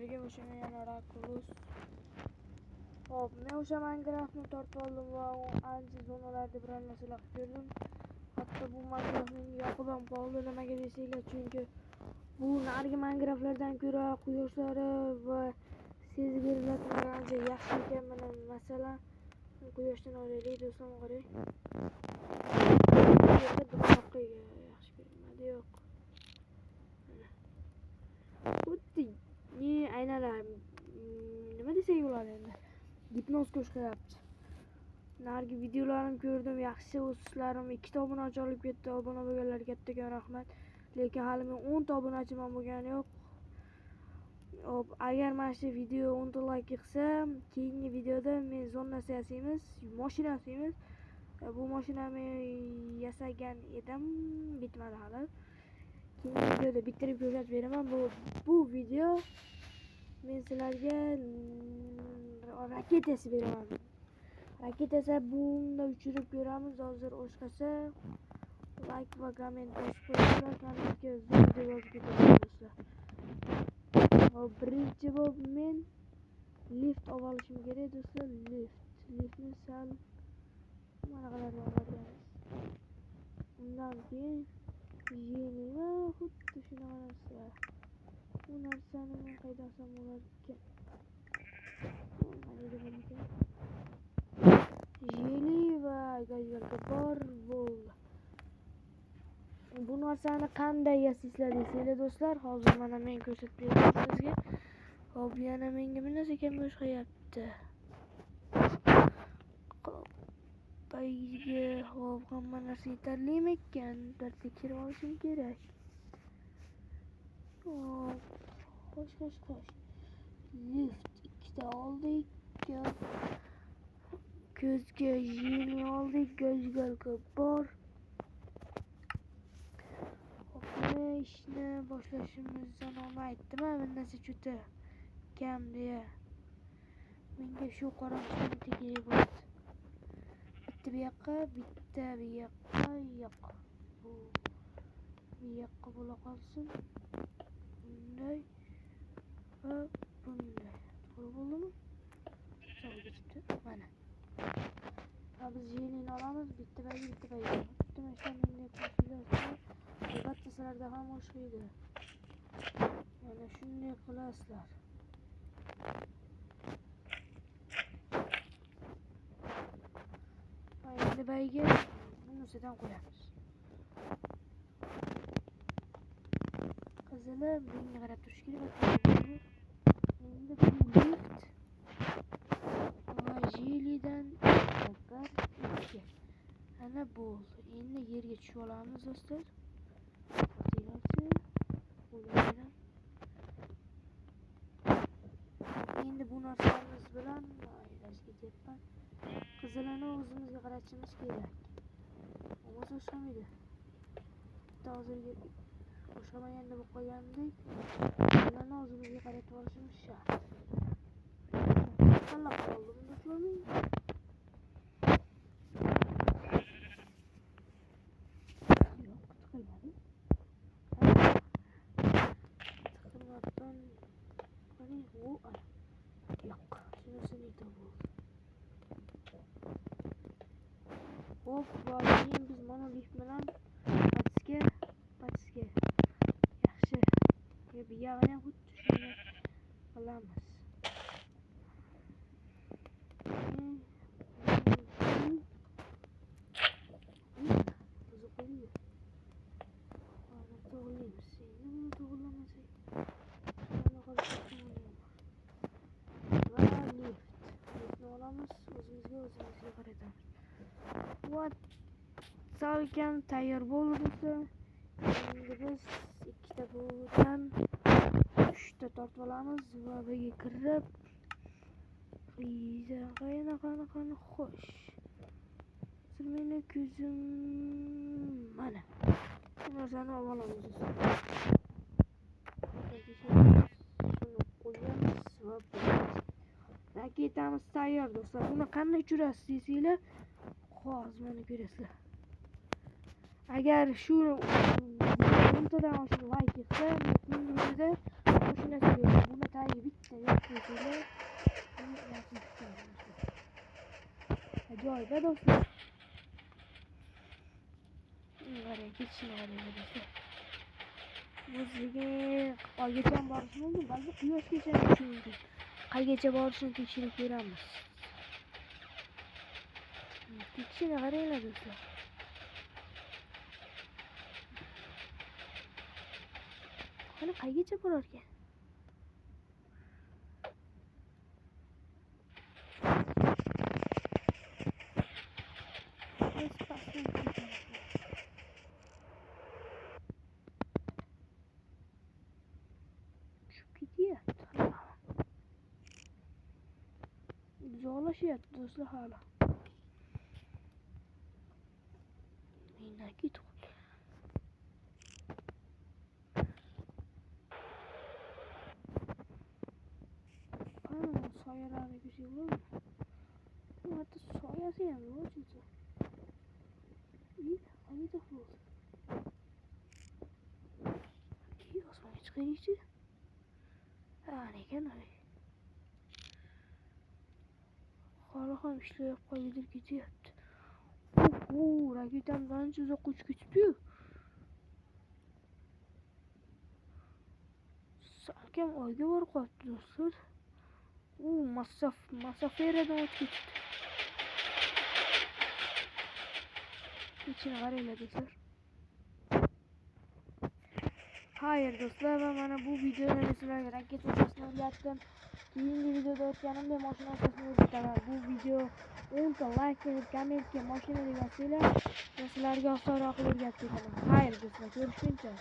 sizlarga o'shani yana Rakulus. Hop, men o'sha Minecraftni tortib oldim va ancha zonalarda bir narsalar ko'rdim. Hatto bu Minecraftning yoqib ham qoldi, nimaga desanglar, chunki bu narigi Minecraftlardan ko'ra quyoshlari va sezgirlari ancha yaxshi ekan. Mana masalan, quyoshdan olaylik do'stlar, qarang. Yaxshi ko'rinmadi, yo'q. Xuddi aynalar nima desak bo'ladi endi, gipnoz ko'rsatayapti. Narigi videolarimni ko'rdim, yaxshi o'sishlarim 2 ta obunachi olib ketdi. Obuna bo'lganlarga katta rahmat. Lekin hali men 10 ta obunachiman bo'lgani yo'q. Hop, agar mana shu video 10 ta like qilsa, keyingi videoda men zonasi yasaymiz, mashina yasaymiz. Bu mashinani yasagan edim, bitmadi hali. Keyingi videoda bitirib ko'rsatib beraman. Bu video men sizlarga raketasi beraman. Raketasi bunda uchirib ko'ramiz. Hozir o'shqasa like va komment qo'yinglar, kanalga zo'r deb yozib ketamiz do'stlar. Hop, birinchi bo'lib men lift olishim kerak do'stlar. Liftni sal mana qalarga olamiz. Undan keyin jenima xuddi shunaqa narsa. Bu narsani men qayda olsam bo'lar ekan? Jeli va gazlarga bor bo'ldi. Bu narsani qanday yasaysizlar desanglar do'stlar, hozir mana men ko'rsatib beraman sizga. Hop, yana menga bir narsa kam bo'shayapti. Bayga hop, hamma narsa yetarlimi ekan? Bir tekshirib olishim kerak. Hop, xo'sh. Lift 2 ta oldik. Ko'zga jeni oldik, gazgalka bor. Hop, ishni boshlashimizdan oldin aytdim, bir narsa juda kam deya. Menga shu qoramchidan kerak bo'ladi. Bitta bu yoqqa, bitta bu yoqqa, yo'q. Bu yoqqa bo'la qolsin. Bunday va bunday. To'g'ri bo'ldimi? To'g'ri chiqdi. Mana. Biz jenini olamiz, bitta bayga. Bitta mashinaning qo'shiladi. Albatta sizlarda ham o'xshaydi. Mana shunday qilasizlar. Endi bayga bunisidan qo'yamiz. Qizili bunga qarab turish kerak. Endi bu lift va jelidan ana bo'ldi. Endi yerga tushib olamiz do'stlar. Endi bu narsamiz bilan aylashga ketyapman. Qizilini o'zimizga qaratishimiz kerak. Bo'lmasa o'xshamaydi. Bitta hozirga o'xshamaganda bo'lib qolgandek, qizilini o'zimizga qaratib olishimiz shart. Qanday qoldim do'stlar? Hop, keyin biz mana lift bilan patisga yaxshi. Bu yog'ini ham xuddi shunday qilamiz. O'zimizga qaratamiz. What? Salkam tayyor bo'ldi do'stlar. Endi biz 2 ta bundan 3 ta tortib olamiz va birga kirib qani xo'sh. Siz meni ko'zim mana. Bu narsani olamiz do'stlar. Shuni qo'yamiz va raketamiz tayyor do'stlar. Buni qanday uchirasiz desanglar, hozir mana ko'rasizlar. Agar shu 10 tadan oshib like qilsa, men keyingi videoda mashinasi beraman. Buni tagiga deseyler. Acayip dostlar. Oraya geçin oraya dostlar. Muziğe geçen barışın oldu. Bazı kıyas geçen düşündüm. Kay gece barışını tekşirip veremez. Tekşine karayla dostlar. Hani kay gece bararken. Gidiyor. Zorlaşıyor dostlar hala. Yine git. Ana soyaları güzel olur mu? Hatta soyası yani o çünkü. İyi, hani de bu. İyi Osman çıkarıcı. Ha ne kadar. Harika işler yapabilir gidiyor. Rakitten daha önce de kuş güçlü. Sanki oyga var kattı dostlar. Masafere uç geçti. İçine var öyle dostlar. Hayır dostlar ben bana bu videonun önesine göre raket uçmasını yaptım. Keyingi videoda o'tganim ve mashina uçmasını o'rgataman. Bu video 10 ta like verib kommentga mashina degasizlar, sizlarga osonroq o'rgatib beraman. Xayr do'stlar, ko'rishguncha.